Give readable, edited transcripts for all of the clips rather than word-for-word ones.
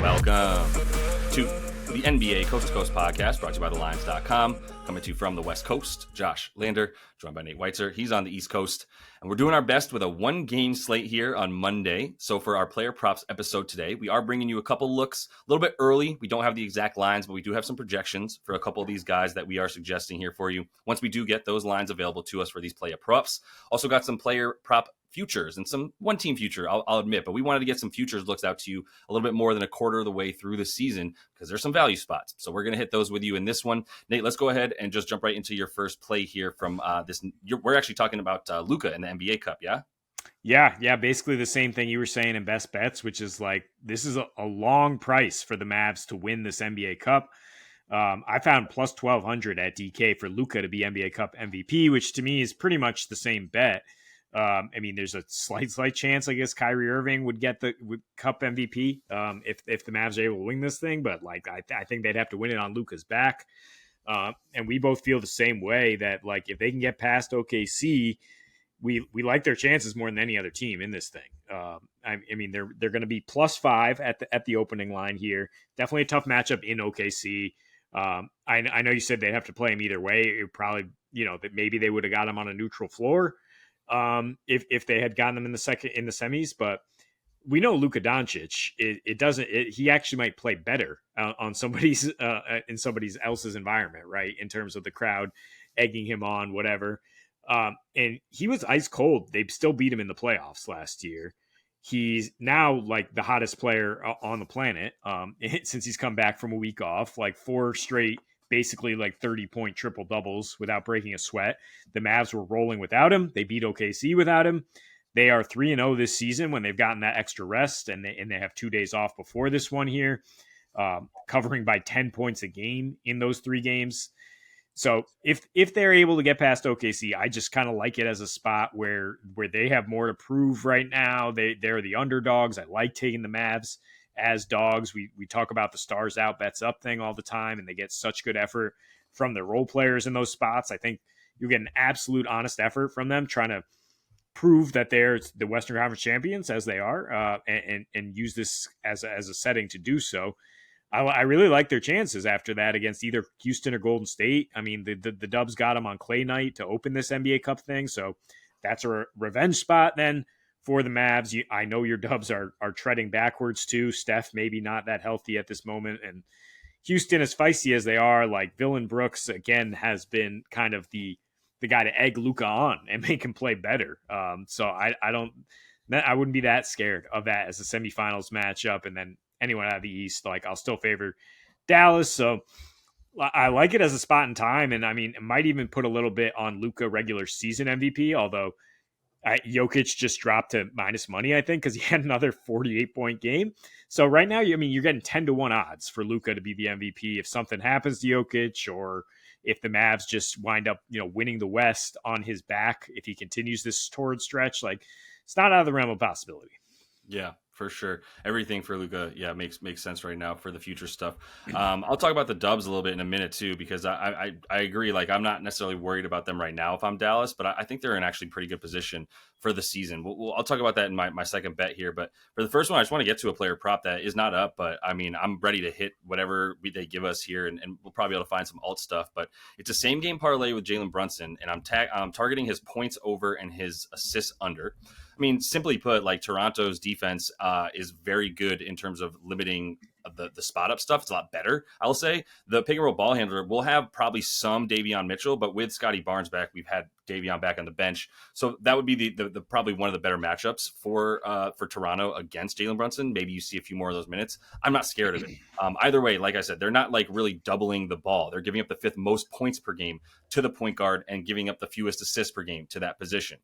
Welcome to the NBA Coast to Coast podcast brought to you by TheLines.com. Coming to you from the West Coast, Josh Lander, joined by Nate Weitzer. He's on the East Coast. And we're doing our best with a one-game slate here on Monday. So for our player props episode today, we are bringing you a couple looks a little bit early. We don't have the exact lines, but we do have some projections for a couple of these guys that we are suggesting here for you. Once we do get those lines available to us for these player props. Also got some player prop futures and some one-team future, I'll admit. But we wanted to get some futures looks out to you a little bit more than a quarter of the way through the season because there's some value spots. So we're going to hit those with you in this one. Nate, let's go ahead and just jump right into your first play here from this. We're actually talking about Luka in the NBA Cup, yeah? Yeah. Basically the same thing you were saying in best bets, which is like this is a long price for the Mavs to win this NBA Cup. I found plus 1,200 at DK for Luka to be NBA Cup MVP, which to me is pretty much the same bet. I mean, there's a slight chance, I guess, Kyrie Irving would get the Cup MVP if the Mavs are able to win this thing. But like, I think they'd have to win it on Luka's back. And we both feel the same way that like if they can get past OKC, we like their chances more than any other team in this thing. I mean, they're going to be plus 5 at the opening line here. Definitely a tough matchup in OKC. I know you said they'd have to play him either way. It probably, that maybe they would have got him on a neutral floor if they had gotten them in the semis. But we know Luka Doncic. He actually might play better on somebody's in somebody else's environment, right? In terms of the crowd egging him on, whatever. And he was ice cold. They still beat him in the playoffs last year. He's now like the hottest player on the planet since he's come back from a week off, like 4 straight, basically like 30-point triple doubles without breaking a sweat. The Mavs were rolling without him. They beat OKC without him. They are 3-0 this season when they've gotten that extra rest, and they have 2 days off before this one here, covering by 10 points a game in those 3 games. So if they're able to get past OKC, I just kind of like it as a spot where they have more to prove right now. They're the underdogs. I like taking the Mavs as dogs. We talk about the stars out, bets up thing all the time, and they get such good effort from their role players in those spots. I think you get an absolute honest effort from them trying to prove that they're the Western Conference champions as they are, and use this as a setting to do so. I really like their chances after that against either Houston or Golden State. I mean, the Dubs got them on clay night to open this NBA Cup thing, so that's a revenge spot then for the Mavs. I know your Dubs are treading backwards too. Steph maybe not that healthy at this moment, and Houston, as feisty as they are, like Dillon Brooks again has been kind of the guy to egg Luka on and make him play better. So I wouldn't be that scared of that as a semifinals matchup, and then anyone out of the East, like I'll still favor Dallas. So I like it as a spot in time. And I mean, it might even put a little bit on Luka regular season MVP, although Jokic just dropped to minus money, I think, because he had another 48-point game. So right now, you're getting 10-1 odds for Luka to be the MVP if something happens to Jokic, or if the Mavs just wind up, winning the West on his back, if he continues this torrid stretch. Like, it's not out of the realm of possibility. Yeah, for sure. Everything for Luka, makes sense right now for the future stuff. I'll talk about the Dubs a little bit in a minute too, because I agree. Like, I'm not necessarily worried about them right now if I'm Dallas, but I think they're in actually pretty good position for the season. I'll talk about that in my second bet here. But for the first one, I just want to get to a player prop that is not up, but I mean, I'm ready to hit whatever they give us here, and we'll probably be able to find some alt stuff. But it's a same game parlay with Jalen Brunson, and I'm targeting his points over and his assists under. I mean, simply put, like Toronto's defense is very good in terms of limiting the spot up stuff. It's a lot better, I'll say. The pick and roll ball handler will have probably some Davion Mitchell, but with Scotty Barnes back, we've had Davion back on the bench. So that would be the probably one of the better matchups for Toronto against Jalen Brunson. Maybe you see a few more of those minutes. I'm not scared of it. Either way, like I said, they're not like really doubling the ball. They're giving up the 5th most points per game to the point guard and giving up the fewest assists per game to that position.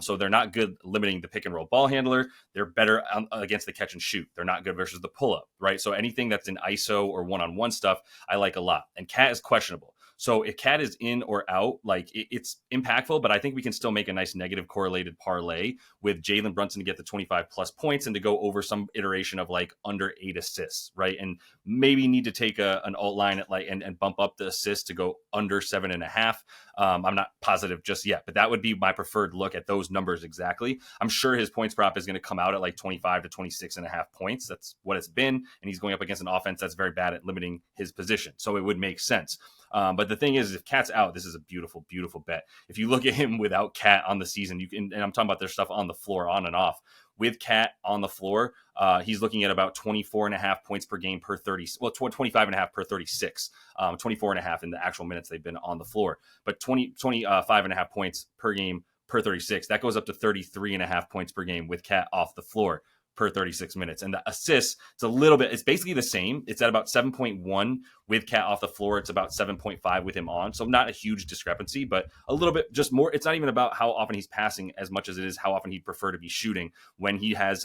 So they're not good limiting the pick and roll ball handler. They're better against the catch and shoot. They're not good versus the pull up, right? So anything that's in ISO or one-on-one stuff, I like a lot. And Cat is questionable. So if Cat is in or out, like it's impactful, but I think we can still make a nice negative correlated parlay with Jalen Brunson to get the 25 plus points and to go over some iteration of like under 8 assists, right? And maybe need to take an alt line at like and bump up the assists to go under 7.5. I'm not positive just yet, but that would be my preferred look at those numbers exactly. I'm sure his points prop is going to come out at like 25 to 26.5 points. That's what it's been. And he's going up against an offense that's very bad at limiting his position. So it would make sense. But the thing is, if Cat's out, this is a beautiful, beautiful bet. If you look at him without Cat on the season, you can, and I'm talking about their stuff on the floor, on and off. With Cat on the floor, he's looking at about 24.5 points per game per 30, well, 25.5 per 36, 24.5 in the actual minutes they've been on the floor. But 25.5 points per game per 36, that goes up to 33.5 points per game with Cat off the floor per 36 minutes. And the assists, it's a little bit, it's basically the same. It's at about 7.1 with Cat off the floor. It's about 7.5 with him on. So not a huge discrepancy, but a little bit just more. It's not even about how often he's passing as much as it is how often he'd prefer to be shooting when he has,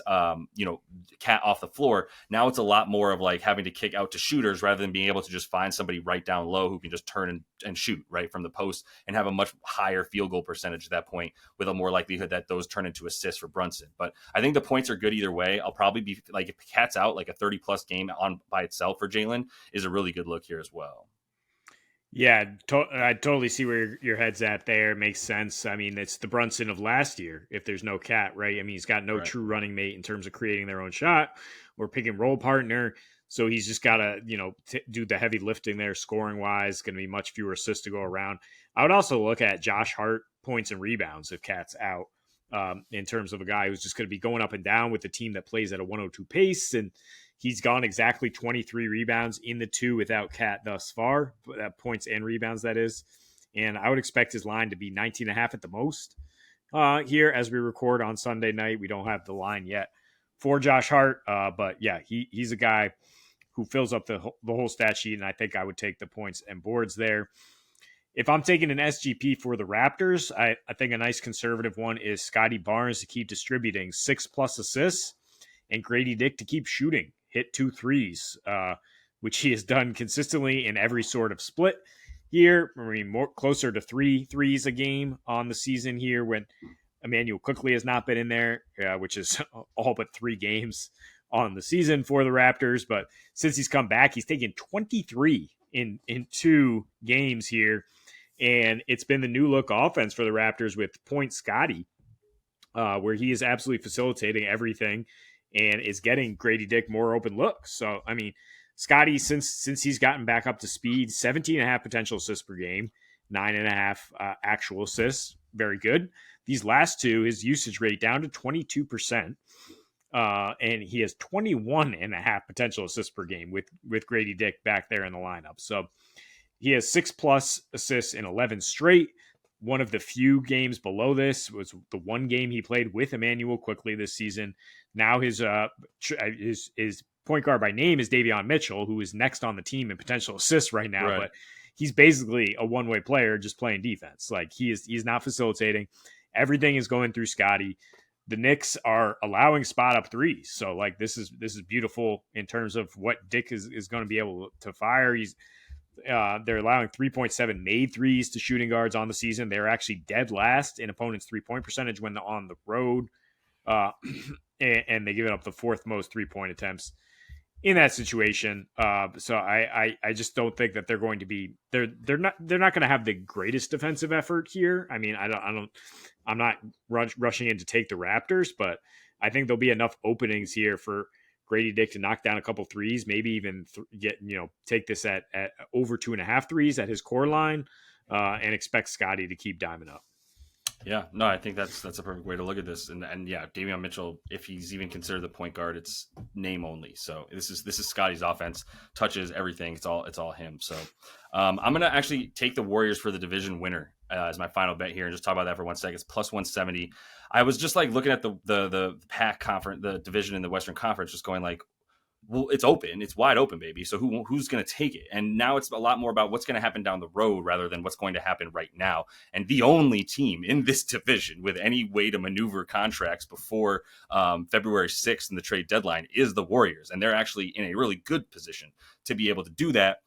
Cat off the floor. Now it's a lot more of like having to kick out to shooters rather than being able to just find somebody right down low who can just turn and shoot right from the post and have a much higher field goal percentage at that point, with a more likelihood that those turn into assists for Brunson. But I think the points are good either way. I'll probably be like, if Cat's out, like a 30 plus game on by itself for Jalen is a really good look here as well. Yeah, I totally see where your head's at there. Makes sense. I mean, it's the Brunson of last year if there's no Cat, right? I mean, he's got no Right. true running mate in terms of creating their own shot or pick and roll partner. So he's just got to, do the heavy lifting there scoring wise. Going to be much fewer assists to go around. I would also look at Josh Hart points and rebounds if Cat's out, in terms of a guy who's just going to be going up and down with the team that plays at a 102 pace. And he's gone exactly 23 rebounds in the two without Cat thus far, points and rebounds, that is. And I would expect his line to be 19.5 at the most here as we record on Sunday night. We don't have the line yet for Josh Hart. But yeah, he's a guy who fills up the whole stat sheet. And I think I would take the points and boards there. If I'm taking an SGP for the Raptors, I think a nice conservative one is Scotty Barnes to keep distributing 6+ assists and Grady Dick to keep shooting, hit 2 threes, which he has done consistently in every sort of split here. I mean, more closer to 3 threes a game on the season here when Emmanuel Quickley has not been in there, which is all but 3 games on the season for the Raptors. But since he's come back, he's taken 23 in 2 games here. And it's been the new look offense for the Raptors with Point Scotty, where he is absolutely facilitating everything and is getting Grady Dick more open looks. So, I mean, Scotty, since he's gotten back up to speed, 17.5 potential assists per game, 9.5 actual assists. Very good. These last 2, his usage rate down to 22%. And he has 21.5 potential assists per game with Grady Dick back there in the lineup. So he has 6+ assists in 11 straight. One of the few games below this was the one game he played with Emmanuel Quickley this season. Now his point guard by name is Davion Mitchell, who is next on the team in potential assists right now. Right. But he's basically a one-way player just playing defense. Like he's not facilitating. Everything is going through Scotty. The Knicks are allowing spot up threes. So like this is beautiful in terms of what Dick is going to be able to fire. They're allowing 3.7 made threes to shooting guards on the season. They're actually dead last in opponents' 3-point percentage when they're on the road. And they give up the 4th most 3-point attempts in that situation. So I just don't think that they're going to be, they're not going to have the greatest defensive effort here. I mean, I'm not rushing in to take the Raptors, but I think there'll be enough openings here for Grady Dick to knock down a couple threes, maybe even take this at over 2.5 threes at his core line, and expect Scotty to keep diming up. Yeah, no, I think that's a perfect way to look at this. And yeah, Davion Mitchell, if he's even considered the point guard, it's name only. So this is Scotty's offense, touches everything. It's all him. So I'm gonna actually take the Warriors for the division winner as my final bet here, and just talk about that for 1 second. It's plus 170. I was just like looking at the PAC conference, the division in the Western Conference, just going like, well, it's open. It's wide open, baby. So who's going to take it? And now it's a lot more about what's going to happen down the road rather than what's going to happen right now. And the only team in this division with any way to maneuver contracts before February 6th and the trade deadline is the Warriors. And they're actually in a really good position to be able to do that.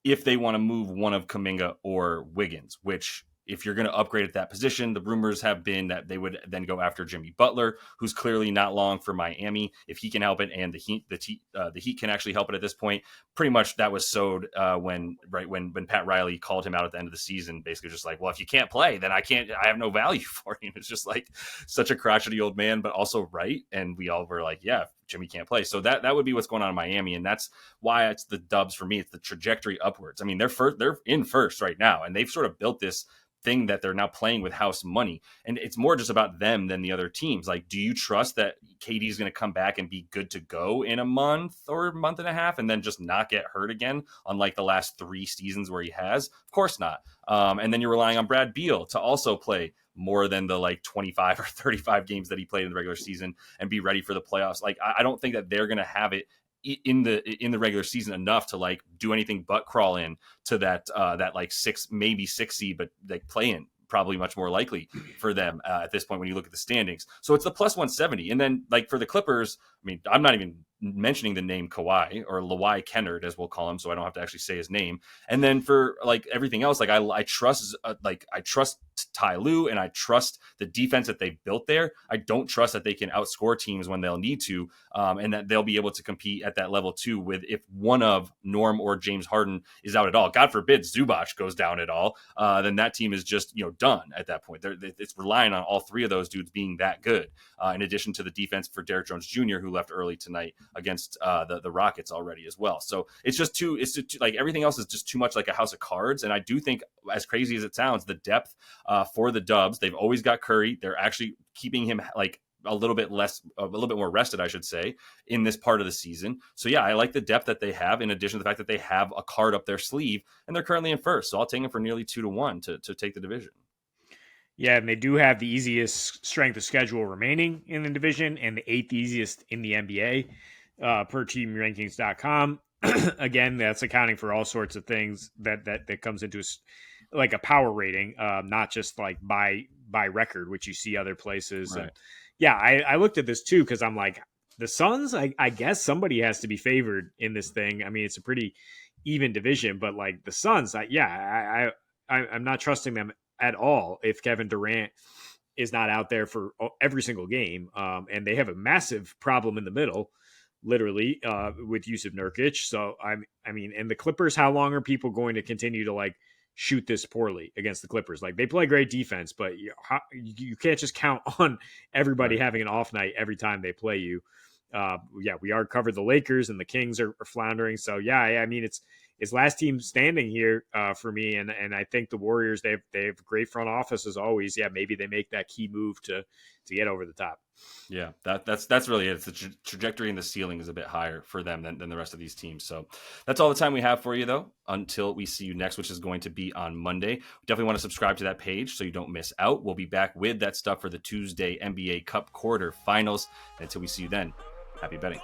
if they want to move one of Kuminga or Wiggins, which if you're going to upgrade at that position, the rumors have been that they would then go after Jimmy Butler, who's clearly not long for Miami. If he can help it, and the Heat can actually help it at this point, pretty much that was sowed when Pat Riley called him out at the end of the season, basically just like, well, if you can't play, then I have no value for you. It's just like such a crotchety old man, but also right. And we all were like, yeah, Jimmy can't play. So that would be what's going on in Miami. And that's why it's the Dubs for me. It's the trajectory upwards. I mean, they're in first right now, and they've sort of built this thing that they're now playing with house money. And it's more just about them than the other teams. Like, do you trust that KD is going to come back and be good to go in a month or a month and a half and then just not get hurt again, unlike the last 3 seasons where he has? Of course not. And then you're relying on Brad Beal to also play more than the like 25 or 35 games that he played in the regular season and be ready for the playoffs. Like, I don't think that they're going to have it in the regular season enough to like do anything but crawl in to that like 6 seed, but like play in probably much more likely for them at this point when you look at the standings. So it's the plus 170. And then like for the Clippers, I mean, I'm not even mentioning the name Kawhi or Lawai Kennard, as we'll call him, so I don't have to actually say his name. And then for like everything else, like I trust Ty Lue, and I trust the defense that they've built there. I don't trust that they can outscore teams when they'll need to, and that they'll be able to compete at that level too. With if one of Norm or James Harden is out at all, God forbid Zubac goes down at all, then that team is just done at that point. It's relying on all 3 of those dudes being that good, in addition to the defense for Derrick Jones Jr., who left early tonight against the Rockets already as well. So it's just like everything else is just too much like a house of cards. And I do think, as crazy as it sounds, the depth for the Dubs, they've always got Curry. They're actually keeping him like a little bit more rested, I should say, in this part of the season. So yeah, I like the depth that they have, in addition to the fact that they have a card up their sleeve, and they're currently in first. So I'll take them for nearly 2-1 to take the division. Yeah, and they do have the easiest strength of schedule remaining in the division and the 8th easiest in the NBA per teamrankings.com. Again, that's accounting for all sorts of things that comes into like a power rating, not just like by record, which you see other places. Right. And yeah, I looked at this too because I'm like, the Suns, I guess somebody has to be favored in this thing. I mean, it's a pretty even division, but like the Suns, I'm not trusting them at all if Kevin Durant is not out there for every single game. And they have a massive problem in the middle, literally, with Yusuf Nurkic. So I mean, and the Clippers, how long are people going to continue to like shoot this poorly against the Clippers? Like, they play great defense, but you can't just count on everybody having an off night every time they play you. We are covered the Lakers, and the Kings are floundering. So yeah, I mean, it's last team standing here for me, and I think the Warriors, they have great front office as always. Yeah, maybe they make that key move to get over the top. Yeah, that's really it. It's the trajectory and the ceiling is a bit higher for them than the rest of these teams. So that's all the time we have for you, though, until we see you next, which is going to be on Monday. We definitely want to subscribe to that page so you don't miss out. We'll be back with that stuff for the Tuesday NBA Cup quarterfinals. Until we see you then, happy betting.